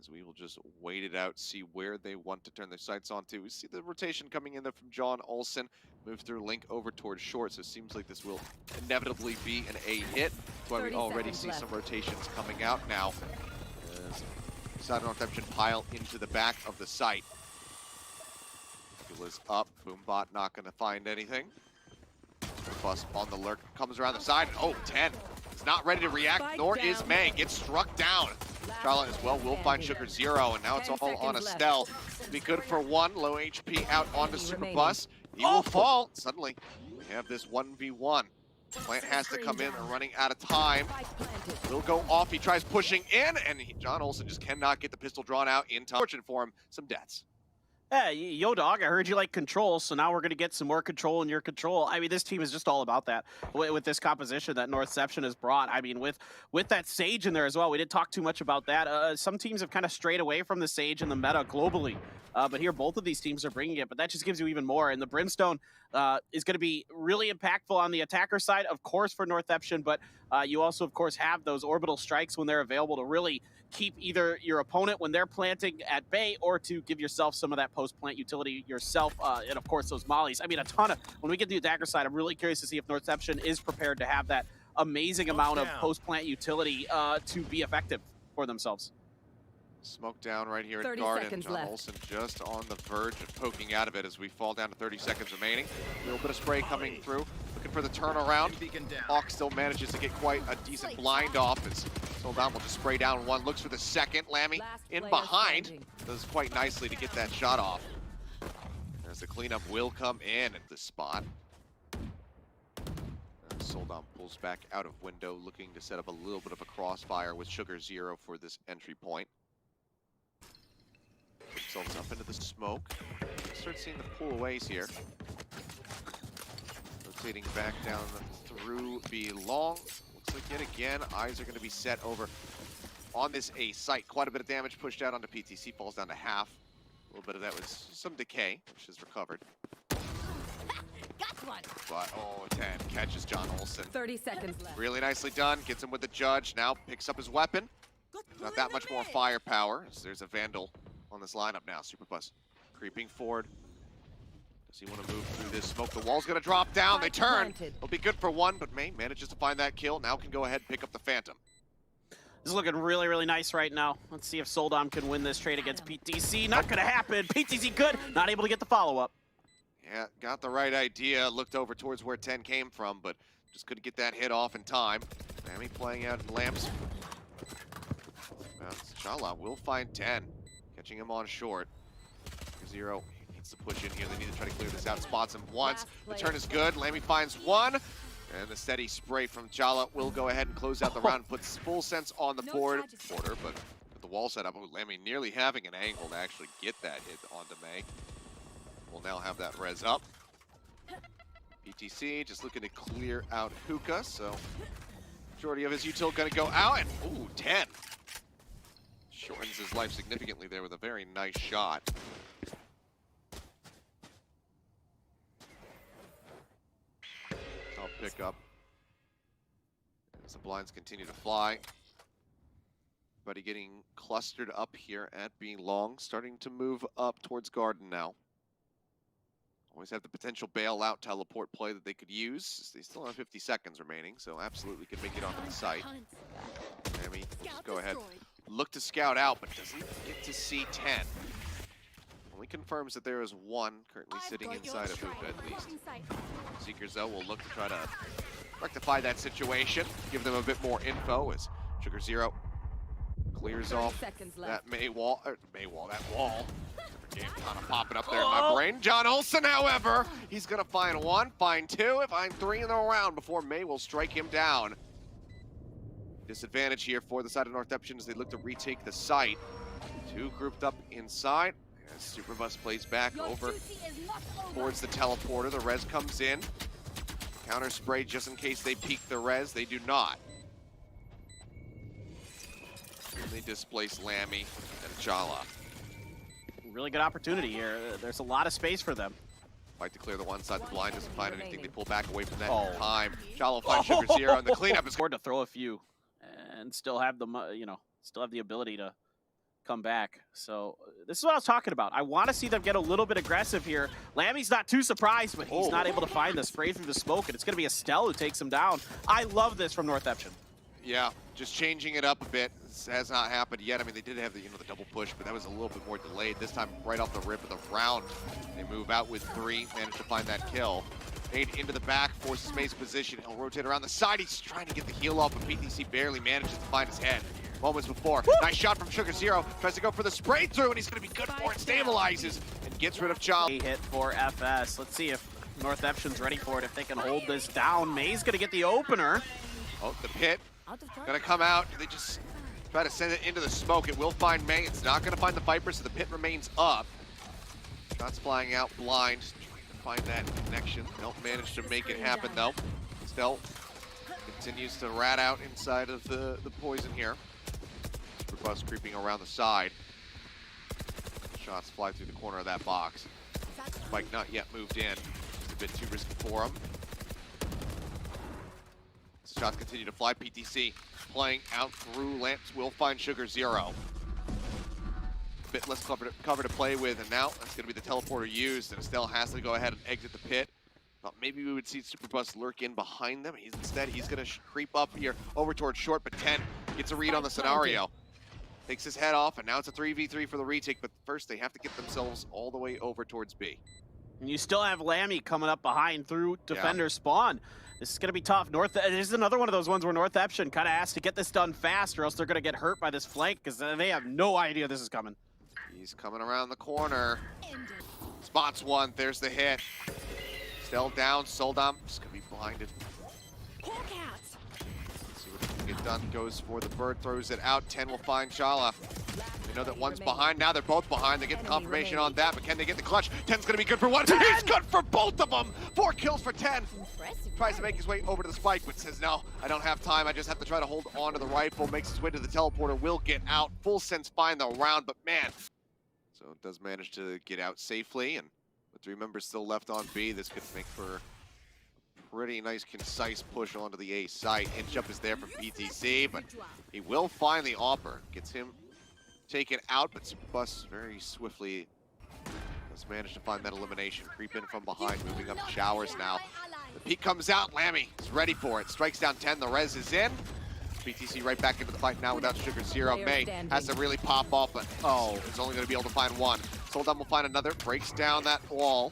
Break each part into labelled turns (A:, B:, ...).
A: as we will just wait it out, see where they want to turn their sights onto. We see the rotation coming in there from JohnOlsen, move through Link over towards short, so it seems like this will inevitably be an A hit. That's why we already see some rotations coming out now. As Northeption pile into the back of the site. Is up, Boombot not going to find anything. Bus on the lurk, comes around the side, and oh, 10 is not ready to react, nor is Meiy. Gets struck down. Charlotte as well will find Sugar Zero, and now it's all on Astell. Be good for one, low HP out onto SuperBusS. He will fall. Suddenly, we have this 1v1. Plant has to come in, they're running out of time. Will go off, he tries pushing in, and JohnOlsen just cannot get the pistol drawn out in time. Fortunate for him, some deaths.
B: Yeah, yo, dog, I heard you like control, so now we're going to get some more control in your control. I mean, this team is just all about that with this composition that Northeption has brought. I mean, with that Sage in there as well, we didn't talk too much about that. Some teams have kind of strayed away from the Sage in the meta globally, but here both of these teams are bringing it, but that just gives you even more. And the Brimstone is going to be really impactful on the attacker side, of course, for Northeption, but you also, of course, have those orbital strikes when they're available to really keep either your opponent when they're planting at bay or to give yourself some of that post-plant utility yourself, and of course those mollies. I mean, a ton of, when we get to the attacker side, I'm really curious to see if Northeption is prepared to have that amazing amount of post-plant utility to be effective for themselves.
A: Smoke down right here in Garden. JohnOlsen just on the verge of poking out of it as we fall down to 30 seconds remaining. A little bit of spray coming through. Looking for the turnaround. Hawk still manages to get quite a decent blind off as Seoldam will just spray down one. Looks for the second. Lammy in behind. Does quite nicely to get that shot off. As the cleanup will come in at this spot. Seoldam pulls back out of window, looking to set up a little bit of a crossfire with Sugar Zero for this entry point. Themselves up into the smoke. Start seeing the pull-aways here. Rotating back down through B long. Looks like yet again, eyes are going to be set over on this A site. Quite a bit of damage pushed out onto PTC, falls down to half. A little bit of that was some decay, which is recovered.
C: Got one.
A: But, oh, 10 catches JohnOlsen.
C: 30 seconds left.
A: Really nicely done. Gets him with the judge. Now picks up his weapon. Not that much more firepower. So there's a Vandal on this lineup now. SuperBusS creeping forward. Does he want to move through this smoke? The wall's going to drop down. They turn. It'll be good for one, but Meiy manages to find that kill. Now can go ahead and pick up the Phantom.
B: This is looking really, really nice right now. Let's see if Seoldam can win this trade against PTC. Not going to happen. PTC good. Not able to get the follow-up.
A: Yeah, got the right idea. Looked over towards where 10 came from, but just couldn't get that hit off in time. Lammy playing out in lamps. ChAlalala will find 10. Catching him on short. Zero needs to push in here. They need to try to clear this out. Spots him once. The turn is good. Lammy finds one. And the steady spray from ChAlalala will go ahead and close out the round. Puts full sense on the border, but with the wall set up, Lammy nearly having an angle to actually get that hit onto Meiy. We'll now have that res up. PTC just looking to clear out Hookah, so majority of his util gonna go out, and ooh, 10. Shortens his life significantly there with a very nice shot. I'll pick up as the blinds continue to fly. Buddy getting clustered up here at B long, starting to move up towards Garden now. Always have the potential bailout teleport play that they could use. They still have 50 seconds remaining, so absolutely could make it onto the site. Lammy, just go ahead. Look to scout out, but doesn't get to see 10. Only confirms that there is one currently sitting inside of Hookah at least. Seekers, though, will look to try to rectify that situation, give them a bit more info as Sugar Zero clears off that that wall. Game kind of popping up there in my brain. JohnOlsen, however, he's going to find one, find two, find three in the round before Meiy will strike him down. Disadvantage here for the side of Northeption as they look to retake the site. Two grouped up inside. As SuperBusS plays back over towards the teleporter. The res comes in. Counter spray just in case they peek the res. They do not. And they displace Lammy and ChAlalala.
B: Really good opportunity here. There's a lot of space for them.
A: Fight to clear the one side. The blind doesn't find anything. They pull back away from that in time. ChAlalala finds Sugar Zero, and the cleanup is
B: hard to throw a few and still have the, still have the ability to come back. So this is what I was talking about. I want to see them get a little bit aggressive here. Lammy's not too surprised, but he's not able to find the spray through the smoke, and it's going to be Astell who takes him down. I love this from Northeption.
A: Yeah, just changing it up a bit. This has not happened yet. I mean, they did have the the double push, but that was a little bit more delayed. This time, right off the rip of the round, they move out with 3, manage to find that kill. Nade into the back, forces Meiy's position. He'll rotate around the side. He's trying to get the heal off, but PTC barely manages to find his head. Moments before, nice shot from Sugar0. Tries to go for the spray through, and he's going to be good for it. Stabilizes and gets rid of ChAlalala.
B: A hit for FS. Let's see if Northeption's ready for it, if they can hold this down. Meiy's going to get the opener.
A: Oh, the pit. Gonna come out. They just try to send it into the smoke. It will find Meiy. It's not gonna find the Viper, so the pit remains up. Shots flying out blind. Trying to find that connection. Don't manage to make it happen though. Astell continues to rat out inside of the poison here. SuperBusS creeping around the side. Shots fly through the corner of that box. Spike not yet moved in. Just a bit too risky for him. Shots continue to fly. PTC playing out through lamps. Will find Sugar0. A bit less cover to play with, and now that's going to be the teleporter used, and Astell has to go ahead and exit the pit. Thought maybe we would see SuperBusS lurk in behind them. Instead, he's going to creep up here over towards short, but 10 gets a read on the scenario. Takes his head off, and now it's a 3v3 for the retake, but first they have to get themselves all the way over towards B.
B: And you still have Lammy coming up behind through defender spawn. This is going to be tough. This is another one of those ones where Northeption kind of has to get this done fast, or else they're going to get hurt by this flank, because they have no idea this is coming.
A: He's coming around the corner. Spots one. There's the hit. Astell down. Seoldam just going to be blinded. Let's see what he can get done. Goes for the bird. Throws it out. 10 will find ChAlalala. They know that one's behind. Now they're both behind. They get the confirmation on that, but can they get the clutch? 10's going to be good for one. He's good for both of them. 4 kills for 10. Tries to make his way over to the spike, but says, no, I don't have time. I just have to try to hold on to the rifle. Makes his way to the teleporter. Will get out. Full sense find the round, but man. So it does manage to get out safely, and with 3 members still left on B, this could make for a pretty nice, concise push onto the A site. Inch up is there from PTC, but he will find the AWPer. Gets him taken out, but SuperBusS very swiftly has managed to find that elimination. Creep in from behind, moving up to showers now. The peek comes out, Lammy is ready for it. Strikes down 10, the res is in. PTC right back into the fight now without Sugar0. Meiy has to really pop off, but he's only going to be able to find one. Seoldam will find another, breaks down that wall.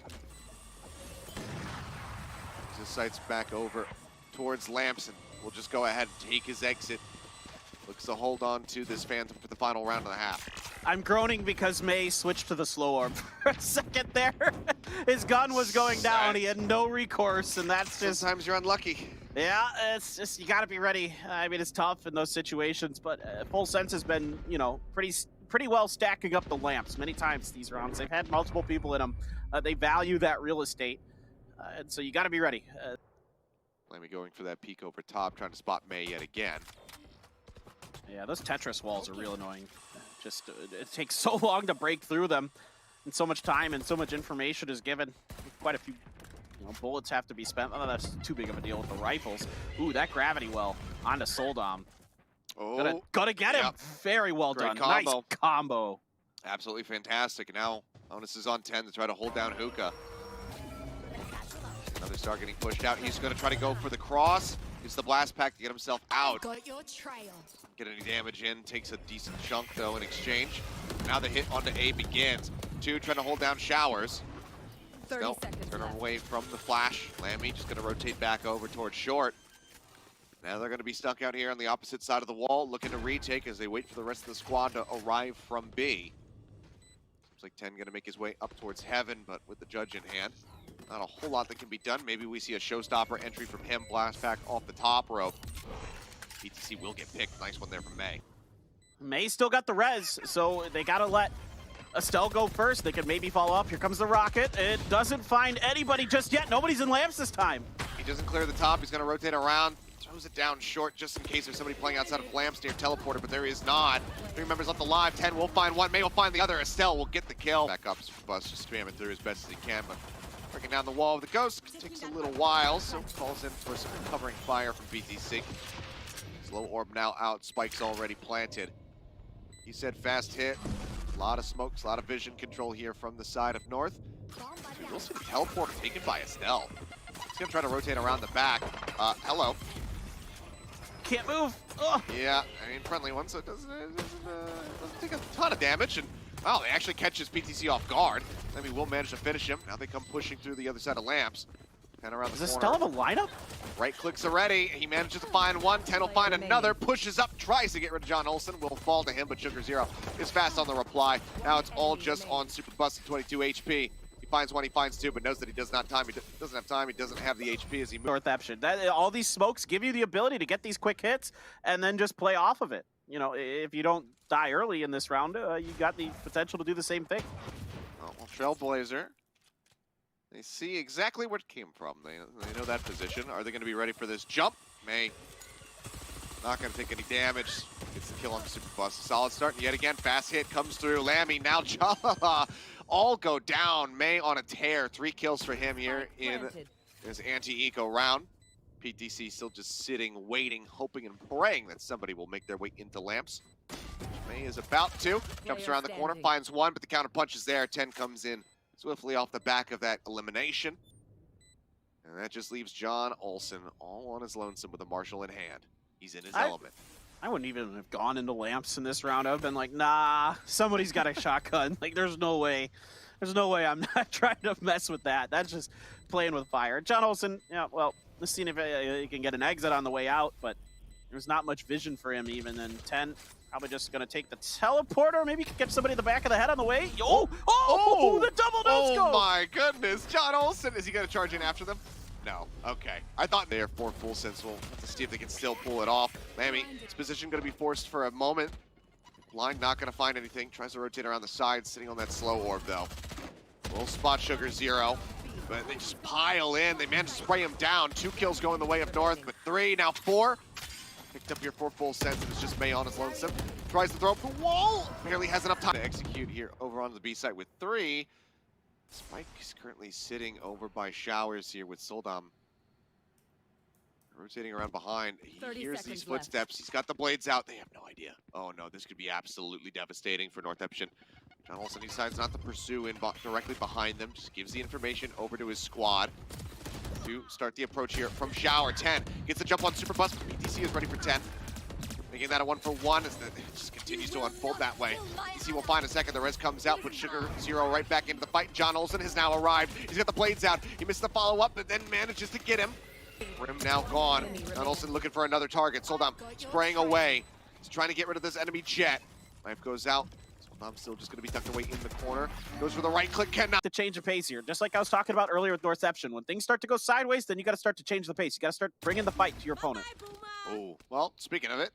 A: His sights back over towards Lamps, and will just go ahead and take his exit. Looks to hold on to this Phantom for the final round and a half.
B: I'm groaning because Meiy switched to the slow arm for a second there. His gun was going down. He had no recourse, and that's just...
A: Sometimes you're unlucky.
B: Yeah, it's just, you got to be ready. I mean, it's tough in those situations, but Full Sense has been, pretty well stacking up the lamps many times these rounds. They've had multiple people in them. They value that real estate, and so you got to be ready.
A: Lammy going for that peek over top, trying to spot Meiy yet again.
B: Yeah, those Tetris walls are real annoying. Just, it takes so long to break through them, and so much time and so much information is given. Quite a few bullets have to be spent. Oh, that's too big of a deal with the rifles. Ooh, that gravity well onto Seoldam.
A: Oh,
B: gotta get him. Very well
A: Great
B: done.
A: combo.
B: Nice combo.
A: Absolutely fantastic. Now, Onus is on 10 to try to hold down Hookah. Another star getting pushed out. He's going to try to go for the cross. Use the blast pack to get himself out.
C: Got your trail.
A: Get any damage in. Takes a decent chunk, though, in exchange. Now the hit onto A begins. 2 trying to hold down Showers.
C: 30
A: Still,
C: seconds
A: turn
C: left.
A: away from the flash. Lammy just going to rotate back over towards short. Now they're going to be stuck out here on the opposite side of the wall, looking to retake as they wait for the rest of the squad to arrive from B. Looks like 10 going to make his way up towards heaven, but with the judge in hand, not a whole lot that can be done. Maybe we see a showstopper entry from him, blast back off the top rope. PTC will get picked. Nice one there from Meiy.
B: Meiy still got the res, so they got to let Astell go first. They could maybe follow up. Here comes the rocket. It doesn't find anybody just yet. Nobody's in lamps this time.
A: He doesn't clear the top. He's going to rotate around. Throws it down short just in case there's somebody playing outside of lamps near teleporter, but there is not. 3 members left alive. 10 will find one. Meiy will find the other. Astell will get the kill. Back up, SuperBusS just spamming through as best as he can, but breaking down the wall of the Ghost takes a little while, so calls in for some covering fire from BTC. Slow orb now out. Spike's already planted. he said fast hit. A lot of smokes, a lot of vision control here from the side of North. We'll see the teleport taken by Astell. He's gonna try to rotate around the back. Hello.
B: Can't move. Ugh.
A: Yeah, I mean, friendly one, so it doesn't take a ton of damage. And wow, they actually catch his PTC off guard. I mean, we'll manage to finish him. Now they come pushing through the other side of lamps. 10 around the
B: Does
A: corner.
B: Astell have a lineup?
A: Right clicks already. He manages to find one. 10 will find another. Pushes up, tries to get rid of JohnOlsen. Will fall to him, but Sugar0 is fast on the reply. Now it's all just on SuperBusS at 22 HP. He finds one, he finds two, but knows that he doesn't have time. He doesn't have the HP as he moves.
B: Northeption. All these smokes give you the ability to get these quick hits and then just play off of it. You know, if you don't die early in this round, you got the potential to do the same thing.
A: Oh, well, Trailblazer. They see exactly where it came from. They know that position. Are they going to be ready for this jump? Meiy not going to take any damage. Gets the kill on the SuperBusS. Solid start. And yet again, fast hit comes through. Lammy, now ChAlalala. All go down. Meiy on a tear. 3 kills for him here in his anti-eco round. PTC still just sitting, waiting, hoping and praying that somebody will make their way into lamps. Meiy is about to. Jumps around the corner, finds one, but the counter punch is there. 10 comes in swiftly off the back of that elimination. And that just leaves JohnOlsen all on his lonesome with a Marshall in hand. He's in his element.
B: I wouldn't even have gone into lamps in this round. I've been like, nah, somebody's got a shotgun. Like, there's no way. There's no way I'm not trying to mess with that. That's just playing with fire. JohnOlsen, yeah, well, let's see if he can get an exit on the way out, but there's not much vision for him even. And 10 probably just going to take the teleporter. Maybe he can get somebody in the back of the head on the way. Oh, the double no-scope!
A: Oh my goodness. JohnOlsen, is he going to charge in after them? No. Okay. I thought they are for full sense. We'll have to see if they can still pull it off. Lammy, his position going to be forced for a moment. Blind not going to find anything. Tries to rotate around the side, sitting on that slow orb though. We'll spot Sugar0, but they just pile in. They manage to spray him down. 2 kills going the way of North, but 3, now 4. Picked up here for full sense, and it's just Meiy on his lonesome. Tries to throw up the wall. Barely has enough time to execute here over on the B site with 3. Spike is currently sitting over by Showers here with Seoldam. Rotating around behind. He hears these footsteps. He's got the blades out. They have no idea. Oh no, this could be absolutely devastating for Northeption. JohnOlsen decides not to pursue in directly behind them. Just gives the information over to his squad to start the approach here from Shower. 10 gets the jump on SuperBusS. PTC is ready for 10. Making that a 1-for-1 as it just continues to unfold that way. PTC will find a second. The res comes out, puts Sugar0 right back into the fight. JohnOlsen has now arrived. He's got the blades out. He missed the follow-up, but then manages to get him. Rim now gone. JohnOlsen looking for another target. Seoldam spraying away. He's trying to get rid of this enemy jet. Knife goes out. I'm still just going to be tucked away in the corner. Goes for the right click, cannot.
B: The change of pace here, just like I was talking about earlier with Northeption. When things start to go sideways, then you got to start to change the pace. You got to start bringing the fight to your opponent.
A: Oh, well, speaking of it,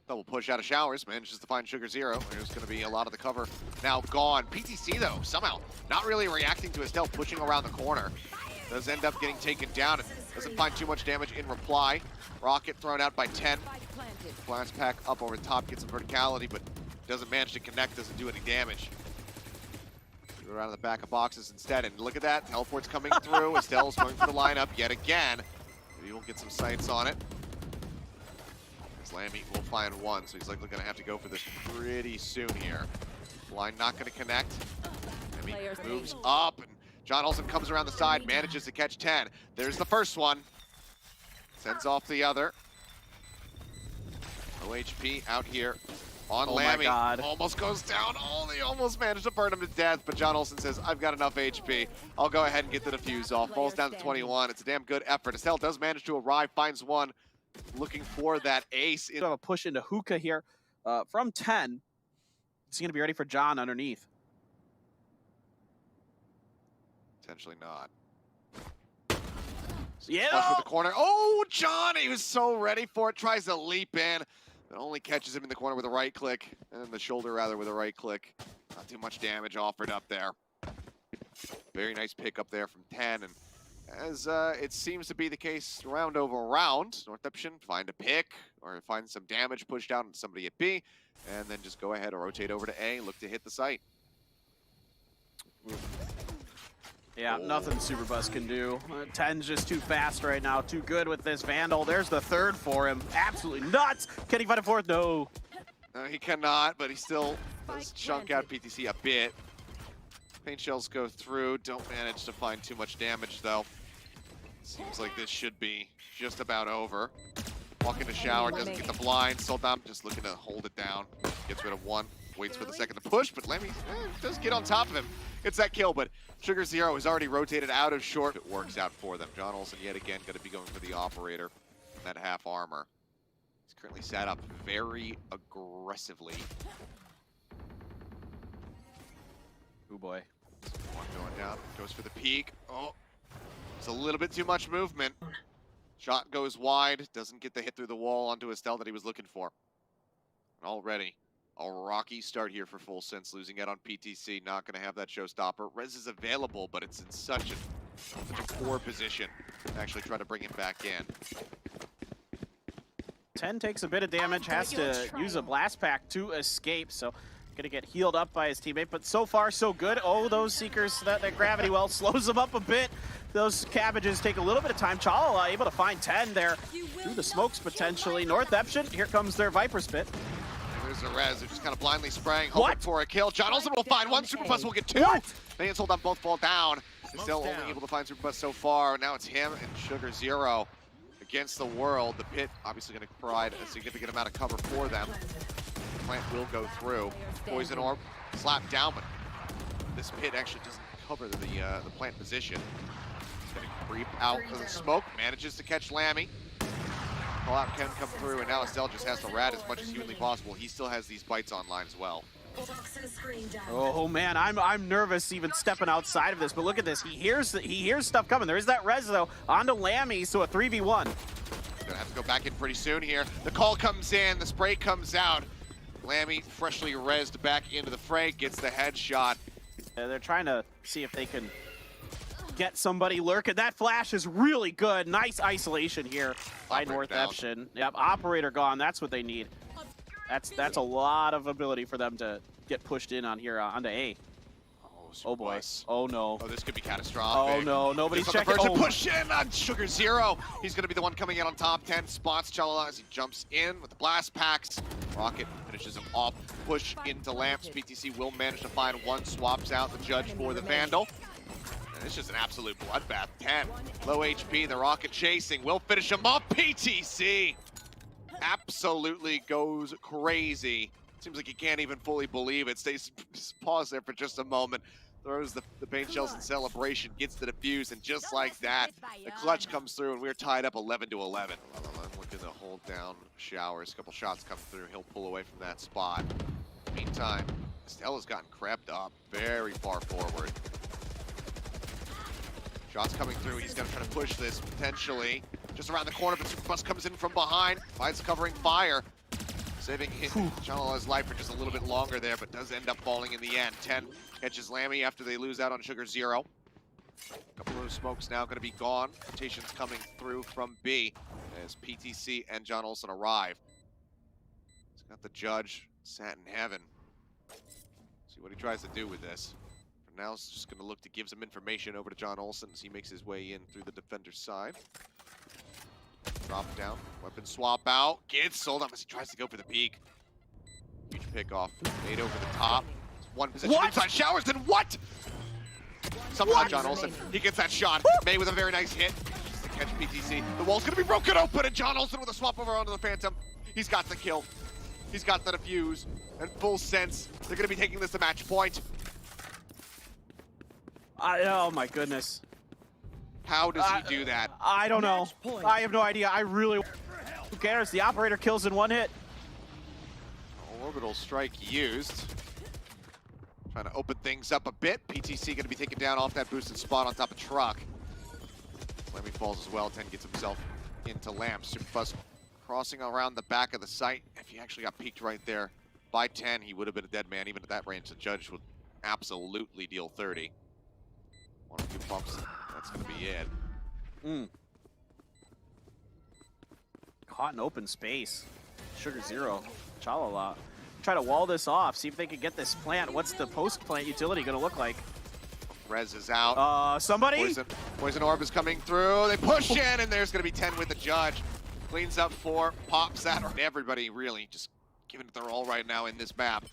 A: double push out of Showers, manages to find Sugar0. There's going to be a lot of the cover now gone. PTC, though, somehow not really reacting to Astell pushing around the corner. Does end up getting taken down and doesn't find too much damage in reply. Rocket thrown out by 10. Blast pack up over the top, gets some verticality, but doesn't manage to connect, doesn't do any damage. Go around the back of boxes instead, and look at that, teleport's coming through. Astell's going for the lineup yet again. Maybe we'll get some sights on it. As Lammy will find one, so he's likely going to have to go for this pretty soon here. Line not going to connect. Lammy moves up, and JohnOlsen comes around the side, manages to catch 10. There's the first one. Sends off the other. No HP out here. On Lammy, almost goes down. Oh, they almost managed to burn him to death, but JohnOlsen says, I've got enough HP. I'll go ahead and get the defuse off. Falls down to 21. It's a damn good effort. Astell does manage to arrive, finds one, looking for that ace.
B: We have a push into hookah here from 10. He's going to be ready for John underneath.
A: Potentially not.
B: Yeah.
A: Flush with the corner. Oh, John, he was so ready for it. Tries to leap in. It only catches him in the corner with a right click, and the shoulder rather with a right click. Not too much damage offered up there. Very nice pick up there from 10, and as it seems to be the case round over round, Northeption find a pick or find some damage pushed out on somebody at B, and then just go ahead and rotate over to A, look to hit the site.
B: Yeah, nothing SuperBusS can do. 10's just too fast right now, too good with this Vandal. There's the third for him. Absolutely nuts. Can he find a fourth? No.
A: He cannot, but he still does chunk out PTC a bit. Paint shells go through, don't manage to find too much damage though. Seems like this should be just about over. Walk into shower, doesn't get the blind. Seoldam just looking to hold it down. Gets rid of one, waits for the second to push, but Lammy does get on top of him. It's that kill, but Sugar Zero is already rotated out of short. It works out for them. JohnOlsen yet again going to be going for the operator in that half armor. He's currently set up very aggressively.
B: Oh boy.
A: One going down, goes for the peek. Oh, it's a little bit too much movement. Shot goes wide, doesn't get the hit through the wall onto Astell that he was looking for. And already, a rocky start here for Full Sense, losing out on PTC, not going to have that showstopper. Res is available, but it's in such a poor position to actually try to bring him back in.
B: 10 takes a bit of damage, has to use a blast pack to escape, so gonna get healed up by his teammate, but so far so good. Oh, those Seekers, that gravity well slows him up a bit. Those cabbages take a little bit of time. ChAlalala able to find 10 there through the smokes potentially. Northeption, here comes their Viper Spit.
A: There's a res, they're just kind of blindly spraying, hoping for a kill. JohnOlsen will find one, SuperBusS will get two. They and Seoldam both fall down. Still only able to find SuperBusS so far. Now it's him and Sugar Zero against the world. The pit obviously going to provide a significant amount of cover for them. Plant will go through. Poison orb slapped down, but this pit actually doesn't cover the plant position. He's going to creep out of the smoke, manages to catch Lammy. Call out can come through, and now Astell just has to rat as much as humanly possible. He still has these bites online as well.
B: Oh man, I'm nervous even stepping outside of this, but look at this. He hears stuff coming. There is that res though onto Lammy, so a 3v1.
A: Gonna have to go back in pretty soon here. The call comes in, the spray comes out. Lammy, freshly rezzed back into the fray, gets the headshot.
B: They're trying to see if they can get somebody lurking. That flash is really good. Nice isolation here by Northeption. Yep, operator gone. That's what they need. That's a lot of ability for them to get pushed in on here onto A. Oh boy. Oh no.
A: Oh, this could be catastrophic.
B: Oh no, nobody's
A: just
B: checking.
A: On the push in on Sugar Zero. He's going to be the one coming in on top 10. Spots ChAlalala as he jumps in with the blast packs. Rocket finishes him off. Push into Lamps. PTC will manage to find one. Swaps out the Judge for the Vandal. And it's just an absolute bloodbath. 10. Low HP. The Rocket chasing. Will finish him off. PTC absolutely goes crazy. Seems like he can't even fully believe it. Stays pause there for just a moment. Throws the paint shells in celebration, gets the defuse, and just like that, the clutch comes through, and we're tied up 11-11. Looking to hold down Showers. A couple shots come through. He'll pull away from that spot. Meantime, Astell has gotten crept up very far forward. Shots coming through. He's going to try to push this potentially. Just around the corner, but SuperBusS comes in from behind. Finds covering fire. Saving ChAlalala's life for just a little bit longer there, but does end up falling in the end. 10 catches Lammy after they lose out on Sugar Zero. A couple of those smokes now going to be gone. Rotations coming through from B as PTC and JohnOlsen arrive. He's got the Judge sat in heaven. See what he tries to do with this. For now, he's just going to look to give some information over to JohnOlsen as he makes his way in through the defender's side. Drop down, weapon swap out, gets Seoldam as he tries to go for the peak. Huge pick off, made over the top. One position inside Showers, then what? Somehow JohnOlsen, he gets that shot. Meiy with a very nice hit, just to catch PTC. The wall's gonna be broken open, and JohnOlsen with a swap over onto the Phantom. He's got the kill, he's got the defuse, and Full Sense, they're gonna be taking this to match point.
B: Oh my goodness.
A: How does he do that?
B: I don't know. I have no idea. I really... Who cares? The operator kills in one hit.
A: Orbital strike used. Trying to open things up a bit. PTC going to be taken down off that boosted spot on top of truck. Lammy falls as well. 10 gets himself into Lamps. SuperBusS crossing around the back of the site. If he actually got peeked right there by 10, he would have been a dead man. Even at that range, the Judge would absolutely deal 30. One or two bumps. That's going to be it.
B: Caught in open space. Sugar Zero. ChAlalala. Try to wall this off. See if they can get this plant. What's the post-plant utility going to look like?
A: Rez is out.
B: Somebody?
A: Poison orb is coming through. They push in, and there's going to be 10 with the Judge. Cleans up 4, pops that. Everybody really just giving it their all right now in this map.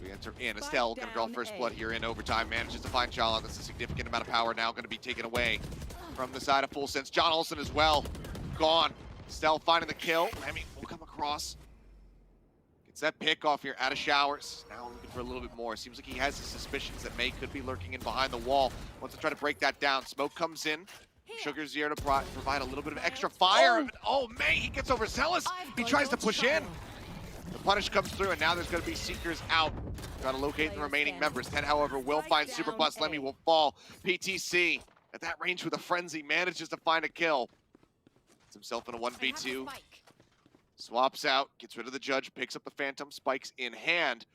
A: We enter in. Astell going to draw first blood here in overtime. Manages to find ChAlalala. That's a significant amount of power now going to be taken away from the side of Full Sense. JohnOlsen as well. Gone. Astell finding the kill. Lammy will come across. Gets that pick off here out of showers. Now looking for a little bit more. Seems like he has his suspicions that Meiy could be lurking in behind the wall. Wants to try to break that down. Smoke comes in. SuperBusS to provide a little bit of extra fire. Oh, Meiy, he gets overzealous. He tries to push in. The punish comes through, and now there's going to be Seekers out. Trying to locate the remaining members. 10, however, will find SuperBusS. Lemmy will fall. PTC, at that range with a frenzy, manages to find a kill. Gets himself in a 1v2. Swaps out, gets rid of the judge, picks up the Phantom, spikes in hand.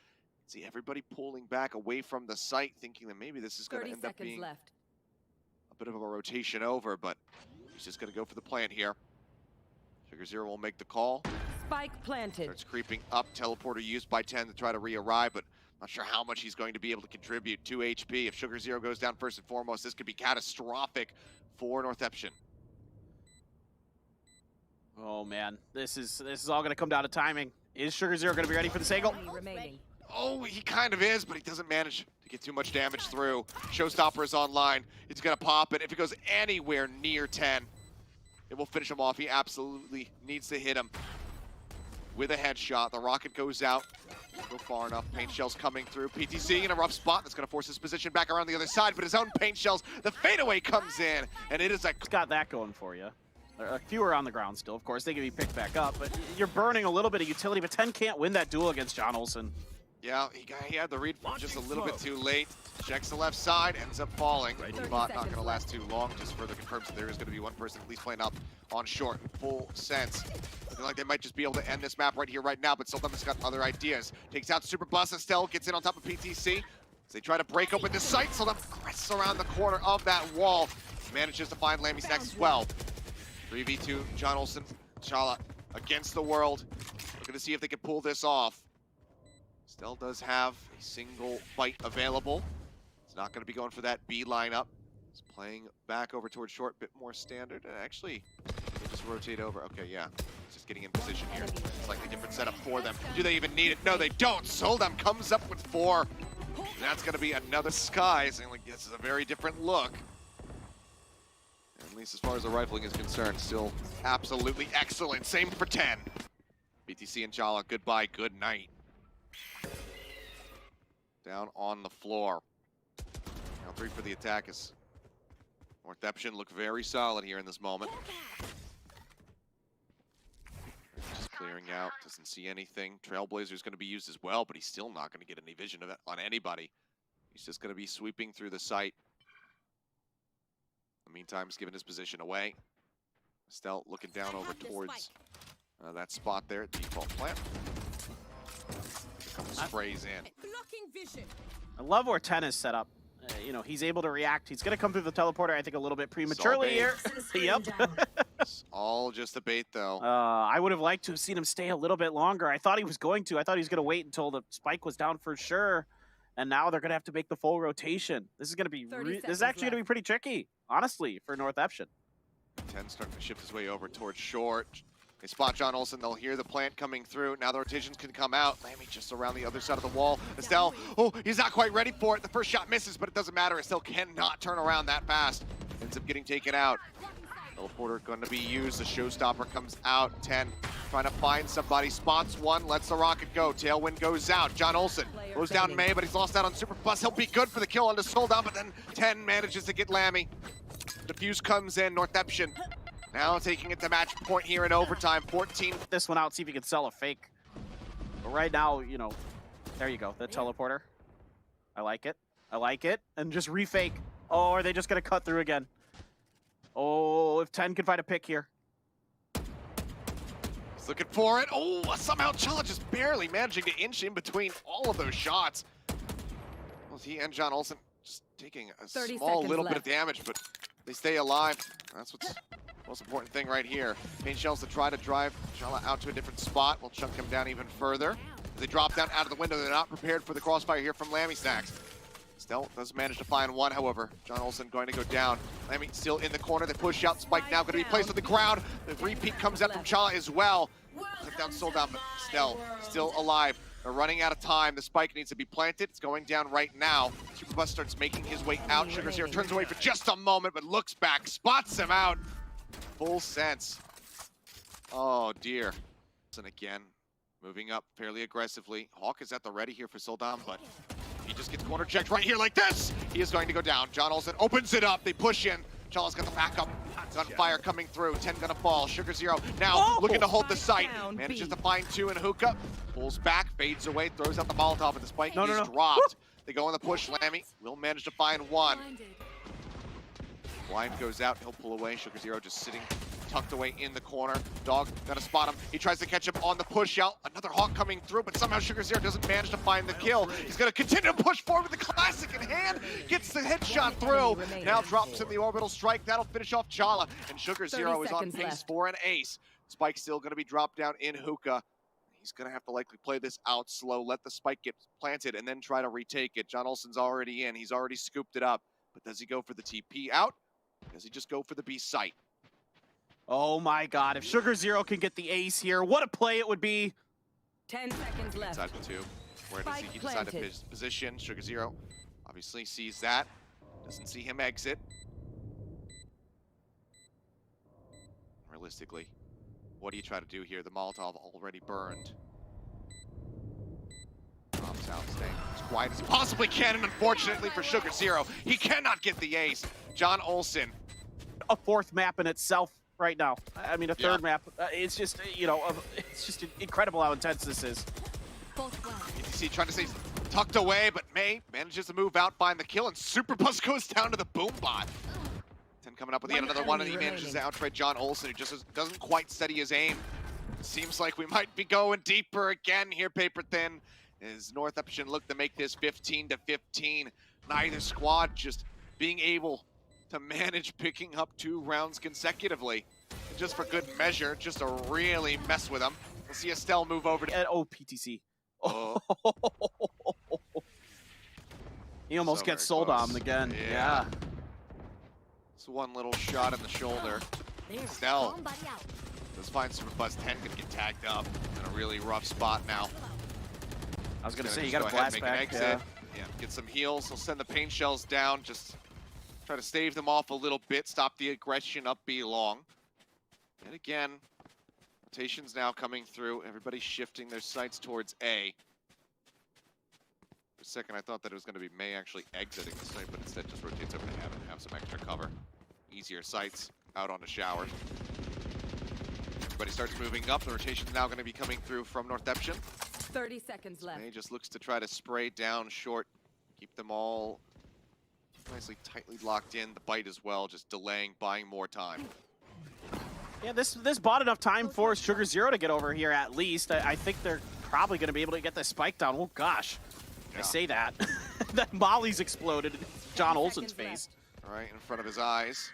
A: See everybody pulling back away from the site, thinking that maybe this is going to end up being a bit of a rotation over, but he's just going to go for the plant here. SuperBusS will make the call.
C: Spike planted.
A: Starts creeping up. Teleporter used by 10 to try to re-arrive, but not sure how much he's going to be able to contribute. 2 HP. If SuperBusS goes down first and foremost, this could be catastrophic for Northeption.
B: Oh man, this is all going to come down to timing. Is SuperBusS going to be ready for this angle?
A: Oh, he kind of is, but he doesn't manage to get too much damage through. Showstopper is online. He's going to pop it. If it goes anywhere near 10, it will finish him off. He absolutely needs to hit him with a headshot. The rocket goes out. Won't go far enough. Paint shells coming through. PTC in a rough spot. That's going to force his position back around the other side, but his own paint shells. The fadeaway comes in, and it is a...
B: It's got that going for you. A few are on the ground still, of course. They can be picked back up, but you're burning a little bit of utility, but 10 can't win that duel against JohnOlsen.
A: Yeah, he had the read just a little bit too late. Checks the left side, ends up falling. Bot not going to last too long. Just further confirms that there is going to be one person at least playing up on short. Full sense. Looking like they might just be able to end this map right here, right now, but Seoldam has got other ideas. Takes out SuperBusS. Astell gets in on top of PTC. As they try to break open the site, Seoldam crests around the corner of that wall. Manages to find LAMMYSNAX as well. 3v2, JohnOlsen, ChAlalala against the world. Looking to see if they can pull this off. Astell does have a single fight available. It's not going to be going for that B lineup. He's playing back over towards short, bit more standard. And actually, they just rotate over. Okay, yeah. He's just getting in position here. Slightly different setup for them. Do they even need it? No, they don't. Seoldam comes up with 4. And that's going to be another Sky, saying like this is a very different look. At least as far as the rifling is concerned, still absolutely excellent. Same for 10. PTC and ChAlalala, goodbye, good night. Down on the floor. Now 3 for the attack as Northeption look very solid here in this moment. Just clearing out, doesn't see anything. Trailblazer's going to be used as well, but he's still not going to get any vision of that on anybody. He's just going to be sweeping through the site. In the meantime, he's giving his position away. Astell looking down over towards that spot there at default plant. Sprays in.
B: I love where 10 is set up. You know, he's able to react. He's going to come through the teleporter, I think, a little bit prematurely here. Yep.
A: It's all just a bait, though.
B: I would have liked to have seen him stay a little bit longer. I thought he was going to. I thought he was going to wait until the spike was down for sure. And now they're going to have to make the full rotation. This is going to be this is actually going to be pretty tricky, honestly, for Northeption.
A: 10 starting to shift his way over towards short. They spot JohnOlsen. They'll hear the plant coming through. Now the rotations can come out. Lammy just around the other side of the wall. Astell, oh, he's not quite ready for it. The first shot misses, but it doesn't matter. Astell cannot turn around that fast. Ends up getting taken out. Teleporter going to be used. The showstopper comes out. 10 trying to find somebody. Spots one, lets the rocket go. Tailwind goes out. JohnOlsen goes down Meiy, but he's lost out on SuperBusS. He'll be good for the kill onto Seoldam, but then 10 manages to get Lammy. Defuse comes in. Northeption now taking it to match point here in overtime. 14.
B: This one out, see if you can sell a fake. But right now, you know, there you go. The teleporter. I like it. I like it. And just refake. Oh, are they just going to cut through again? Oh, if 10 can find a pick here.
A: He's looking for it. Oh, somehow ChAlalala just barely managing to inch in between all of those shots. Well, he and JohnOlsen just taking a small little bit of damage, but they stay alive. That's what's the most important thing right here. Paint shells to try to drive ChAlalala out to a different spot. We'll chunk him down even further. As they drop down out of the window, they're not prepared for the crossfire here from LAMMYSNAX. Astell does manage to find one, however. JohnOlsen going to go down. Lammy still in the corner. They push out. Spike now going to be placed on the ground. The repeat comes out from ChAlalala as well. The knock down Seoldam, but Astell still alive. They're running out of time. The spike needs to be planted. It's going down right now. SuperBusS starts making his way out. SugarZero turns away for just a moment, but looks back, spots him out. Full sense. Oh dear. And again, moving up fairly aggressively. Hawk is at the ready here for Seoldam, but he just gets corner checked right here like this. He is going to go down. JohnOlsen opens it up. They push in. ChAlalala's got the backup. Gunfire coming through. 10 gonna fall. SugarZero now looking to hold the site. Manages to find 2 in hookah. Pulls back, fades away, throws out the Molotov, and the spike is dropped. They go on the push. Lammy will manage to find 1. Blind goes out. He'll pull away. SugarZero just sitting tucked away in the corner. Dog gonna spot him. He tries to catch him on the push out. Another Hawk coming through, but somehow SugarZero doesn't manage to find the kill. He's gonna continue to push forward with the classic in hand. Gets the headshot through. Now drops in the orbital strike. That'll finish off ChAlalala. And SugarZero is on pace for an ace. Spike's still gonna be dropped down in hookah. He's gonna have to likely play this out slow, let the spike get planted, and then try to retake it. JohnOlsen's already in. He's already scooped it up. But does he go for the TP out? Does he just go for the B site?
B: Oh my god, if SugarZero can get the ace here, what a play it would be.
C: 10 seconds left.
A: Inside the 2. Where does he decide to position? SugarZero obviously sees that. Doesn't see him exit. Realistically, what do you try to do here? The Molotov already burned. Drops out, staying as quiet as he possibly can, and unfortunately for SugarZero, he cannot get the ace. JohnOlsen.
B: A 4th map in itself right now. I mean, a 3rd map. It's just, you know, it's just incredible how intense this is.
A: PTC trying to stay tucked away, but Meiy manages to move out, find the kill, and SuperBusS goes down to the boom bot. 10 coming up with yet another one, and he manages to outtrade JohnOlsen, who just doesn't quite steady his aim. Seems like we might be going deeper again here, Paperthin, as Northeption look to make this 15-15. Neither squad just being able to manage picking up 2 rounds consecutively. Just for good measure, just to really mess with them. We'll see Astell move over to...
B: Oh, PTC. Oh. He almost gets Seoldam again. Yeah.
A: It's one little shot in the shoulder. Astell does find SuperBusS. 10 could get tagged up in a really rough spot now.
B: I was going to say, you got to blast back.
A: Yeah, get some heals. He'll send the pain shells down. Just try to stave them off a little bit, stop the aggression up B long. And again, rotations now coming through. Everybody shifting their sights towards A. For a second, I thought that it was going to be Meiy actually exiting the site, but instead just rotates over to Heaven, have some extra cover. Easier sights out onto Shower. Everybody starts moving up. The rotation's now going to be coming through from Northeption.
C: 30 seconds left.
A: Meiy just looks to try to spray down short, keep them all nicely tightly locked in. The bite as well, just delaying, buying more time.
B: Yeah, this bought enough time for SugarZero to get over here at least. I think they're probably going to be able to get this spike down. Oh gosh, I say that. That Molly's exploded in JohnOlsen's face.
A: Right in front of his eyes.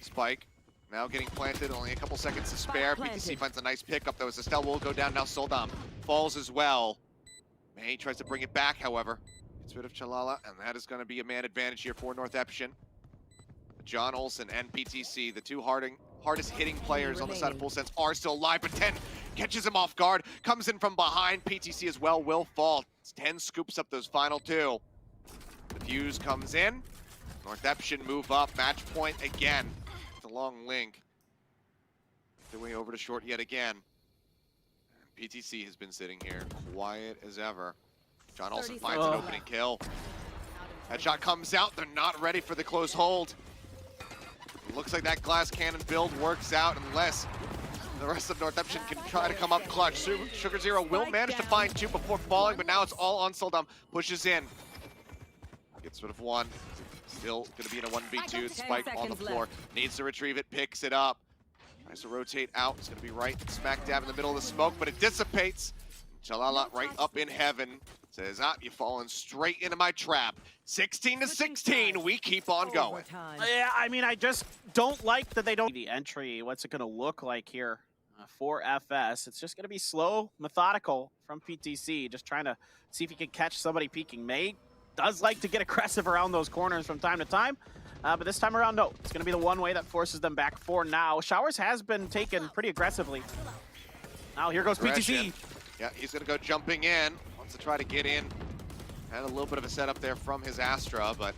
A: Spike now getting planted, only a couple seconds to spare. PTC finds a nice pickup though as Astell will go down. Now Seoldam falls as well. Meiy tries to bring it back, however. Gets rid of ChAlalala, and that is going to be a man advantage here for Northeption. JohnOlsen and PTC, the 2 hardest hitting players on the side of Full Sense, are still alive, but 10 catches him off guard, comes in from behind. PTC as well will fall. 10 scoops up those final 2. The fuse comes in. Northeption move up, match point again. The long link. Their way over to short yet again. And PTC has been sitting here quiet as ever. JohnOlsen finds an opening kill. Headshot comes out. They're not ready for the close hold. It looks like that glass cannon build works out unless the rest of Northeption can try to come up clutch. SugarZero will manage to find 2 before falling, but now it's all on Seoldam. Pushes in. Gets rid of 1. Still going to be in a 1v2. Spike on the floor. Needs to retrieve it. Picks it up. Tries to rotate out. It's going to be right smack dab in the middle of the smoke, but it dissipates. ChAlalala right up in heaven. Says, you've fallen straight into my trap. 16-16, we keep on going.
B: Yeah, I mean, I just don't like that they don't... The entry, what's it going to look like here for FS? It's just going to be slow, methodical from PTC, just trying to see if he can catch somebody peeking. Meiy does like to get aggressive around those corners from time to time, but this time around, no. It's going to be the one way that forces them back for now. Showers has been taken pretty aggressively. Now here goes
A: Aggression.
B: PTC.
A: Yeah, he's gonna go jumping in. Wants to try to get in. Had a little bit of a setup there from his Astra, but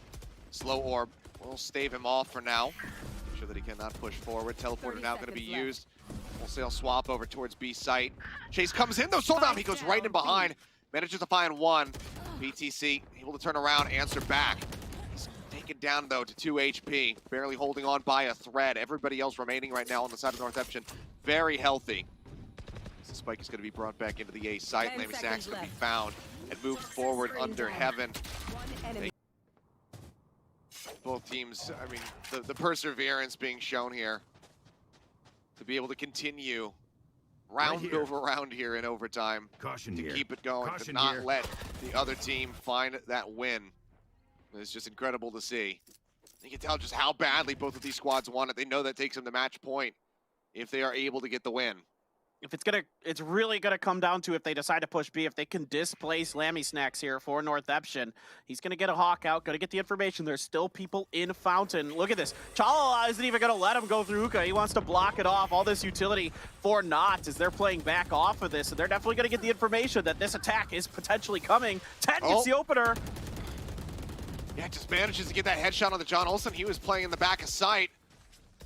A: slow orb will stave him off for now. Make sure that he cannot push forward. Teleporter now gonna be used. Wholesale swap over towards B site. Chase comes in though, Seoldam, he goes right in behind. Manages to find one. PTC able to turn around, answer back. He's taken down though to 2 HP. Barely holding on by a thread. Everybody else remaining right now on the side of Northeption, very healthy. The spike is going to be brought back into the A site. LAMMYSNAX can be found and moved forward under heaven. Both teams, I mean, the perseverance being shown here to be able to continue round over round here in overtime.
D: Caution
A: to
D: here.
A: keep it going,
D: Caution
A: to not
D: here.
A: let the other team find that win. It's just incredible to see. You can tell just how badly both of these squads want it. They know that takes them to match point if they are able to get the win.
B: If it's really gonna come down to if they decide to push B, if they can displace LAMMYSNAX here for Northeption. He's gonna get a hawk out, gonna get the information. There's still people in Fountain. Look at this. ChAlalala isn't even gonna let him go through hookah. He wants to block it off. All this utility for naught as they're playing back off of this. And they're definitely gonna get the information that this attack is potentially coming. 10 gets the opener.
A: Yeah, just manages to get that headshot on the JohnOlsen. He was playing in the back of sight.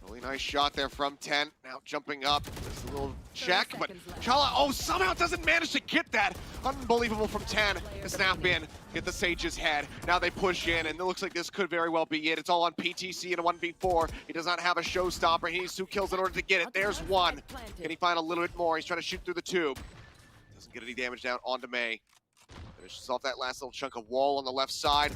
A: Really nice shot there from 10. Now jumping up. There's a little check, but ChAlalala, somehow doesn't manage to get that. Unbelievable from 10. The snap in, hit the Sage's head. Now they push in, and it looks like this could very well be it. It's all on PTC in a 1v4. He does not have a showstopper. He needs 2 kills in order to get it. There's one. Can he find a little bit more? He's trying to shoot through the tube. Doesn't get any damage down onto Meiy. Finishes off that last little chunk of wall on the left side.